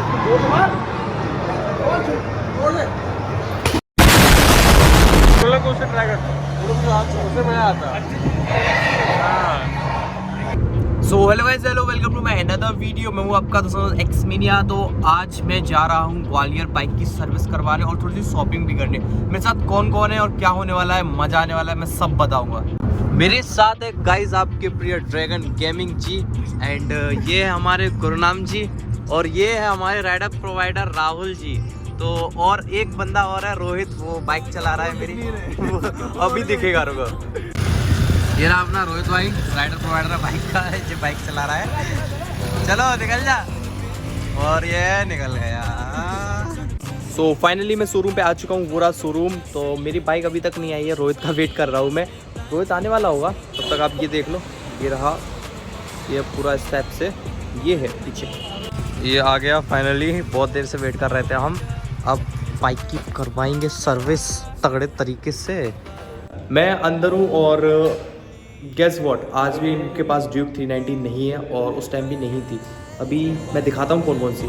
So hello guys, hello, welcome to my another video. मैं हूँ आपका दोस्त एक्समीनिया। तो आज मैं जा रहा हूँ ग्वालियर बाइक की सर्विस करवाने और थोड़ी सी शॉपिंग भी करने। मेरे साथ कौन कौन है और क्या होने वाला है, मजा आने वाला है, मैं सब बताऊंगा। मेरे साथ है गाइस आपके प्रिय ड्रैगन गेमिंग जी, एंड ये है हमारे गुरुनाम जी, और ये है हमारे राइडर प्रोवाइडर राहुल जी। तो और एक बंदा और है रोहित, वो बाइक चला रहा है मेरी अभी दिखेगा, रुको। ये रहा अपना रोहित भाई, राइडर प्रोवाइडर बाइक का है, जो बाइक चला रहा है। चलो निकल जा। और ये निकल गया। सो फाइनली मैं शोरूम पे आ चुका हूँ, पूरा शोरूम। तो मेरी बाइक अभी तक नहीं आई है, रोहित का वेट कर रहा हूँ मैं। रोहित आने वाला होगा, तब तक आप ये देख लो। ये रहा, ये पूरा स्टेप से ये है पीछे, ये आ गया फाइनली। बहुत देर से वेट कर रहे थे हम। अब बाइक की करवाएंगे सर्विस तगड़े तरीके से। मैं अंदर हूँ और गेस व्हाट, आज भी इनके पास ड्यूक 390 नहीं है और उस टाइम भी नहीं थी। अभी मैं दिखाता हूँ कौन कौन सी।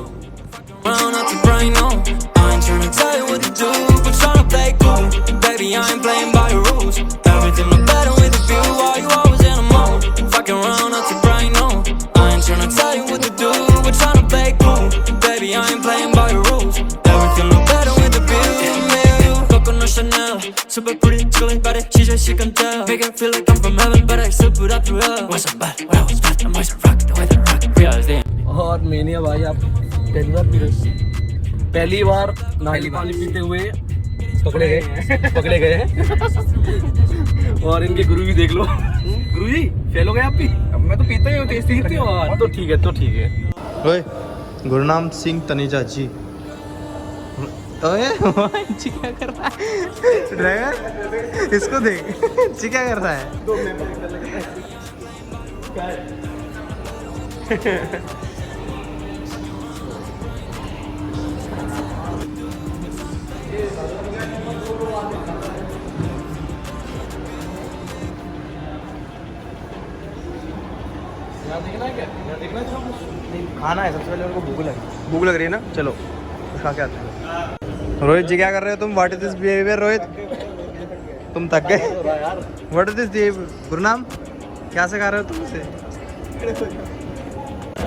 Super pretty, chillin' body, she said she can tell. Make it feel like I'm from heaven, but I still put up to hell. Wasn't bad, when I was bad, I'm always rock the way they rock. Realize they और मैंने भाई आप पहली बार नाली पानी पीते हुए पकड़े गए हैं। और इनके गुरु भी देख लो। गुरु जी फेल हो गए आप भी? अब मैं तो पीता ही हूँ, टेस्टी पीते हो। तो ठीक है। ओए गुरनाम सिंह तनेजा जी। ओए जी क्या कर रहा है ड्राइवर, इसको देख जी क्या कर रहा है। खाना है, सबसे पहले उनको भूख लग रही है ना। चलो खा के आते हैं। रोहित जी क्या कर रहे हो तुम? What is this behaviour Rohit? तुम थक गए? What is this behaviour? Gurnam क्या सिखा रहे हो तुम उसे?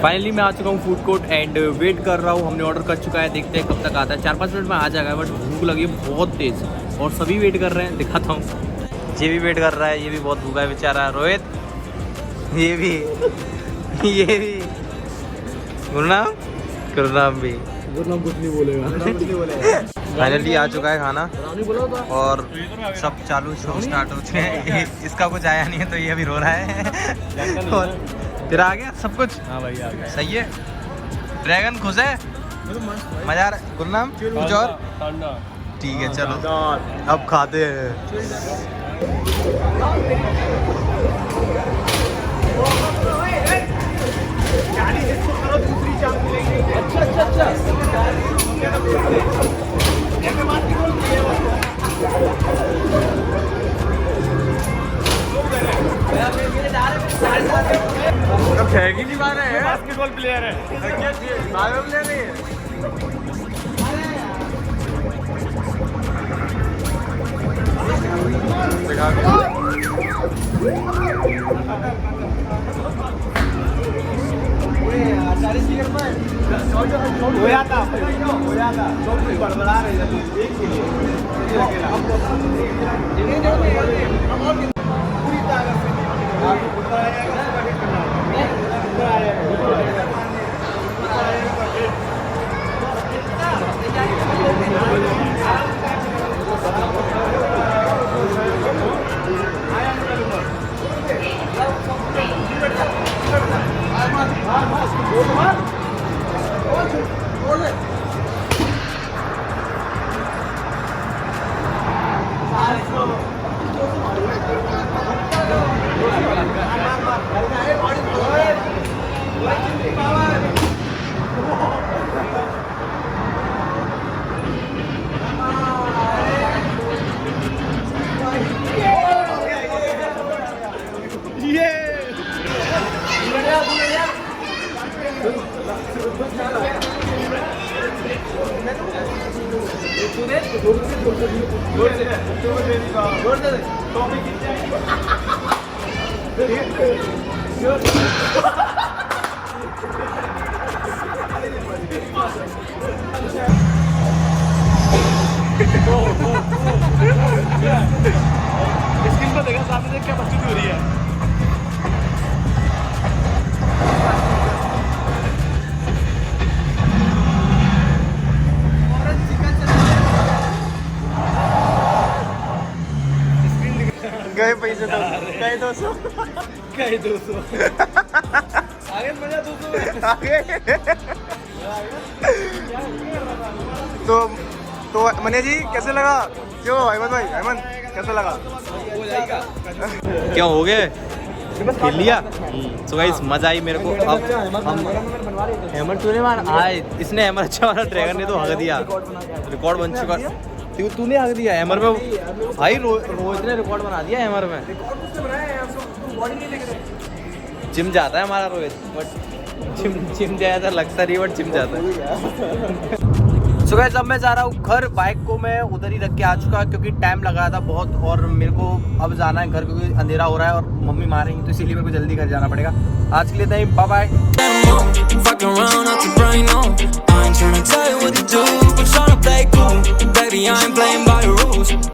फाइनली मैं आ चुका हूँ फूड कोर्ट एंड वेट कर रहा हूँ। हमने ऑर्डर कर चुका है, देखते हैं कब तक आता है। 4-5 मिनट में आ जाएगा, बट भूख लगी है बहुत तेज़ और सभी वेट कर रहे हैं। दिखाता हूँ, ये भी वेट कर रहा है, ये भी बहुत भूखा है बेचारा। रोहित ये भी गुरुनाम भी कुछ नहीं बोलेगा। फाइनली आ चुका है खाना और सब चालू शो स्टार्ट हो चुके हैं। इसका कुछ आया नहीं है तो ये अभी रो रहा है। और तेरा आ गया सब कुछ? हाँ भाई आ गया। सही है। ड्रैगन खुश है, मजा आ रहा है। गुरुनाम कुछ और? ठीक है चलो अब खाते हैं। फेंक ही नहीं पा रहे हैं। बास्केटबॉल प्लेयर है, प्लेयर नहीं है। हो जाता बड़बड़ा रहे पूरी ताकत स्क्रीन पर देखा सामने देख क्या बच्ची हो रही है। गए पैसे तो गए 200 कहीं 200 आगे मजा 200 आगे तो मने जी कैसे लगा? क्यों अहमद भाई, अहमद कैसे लगा? हो जाएगा। क्या हो गए? खेल लिया। सो गाइस मजा आई मेरे को। अब हम हैमर तूने मार आए, इसने हैमर अच्छा वाला, ड्रैगन ने तो हक दिया, रिकॉर्ड बन चुका। तूने हक दिया हैमर में भाई, रोहित ने रिकॉर्ड बना दिया हैमर में। जिम जाता है हमारा रोहित, बट जिम जाता लगता नहीं, बट जिम जाता है। सो गाइस अब मैं जा रहा हूँ घर। बाइक को मैं उधर ही रख के आ चुका क्योंकि टाइम लगा था बहुत, और मेरे को अब जाना है घर क्योंकि अंधेरा हो रहा है और मम्मी मारेंगी, तो इसीलिए मेरे को जल्दी घर जाना पड़ेगा। आज के लिए नहीं, bye bye. Fucking around out your brain, no. I ain't tryna tell you what to do, but tryna play cool. Baby, I ain't playing by your rules.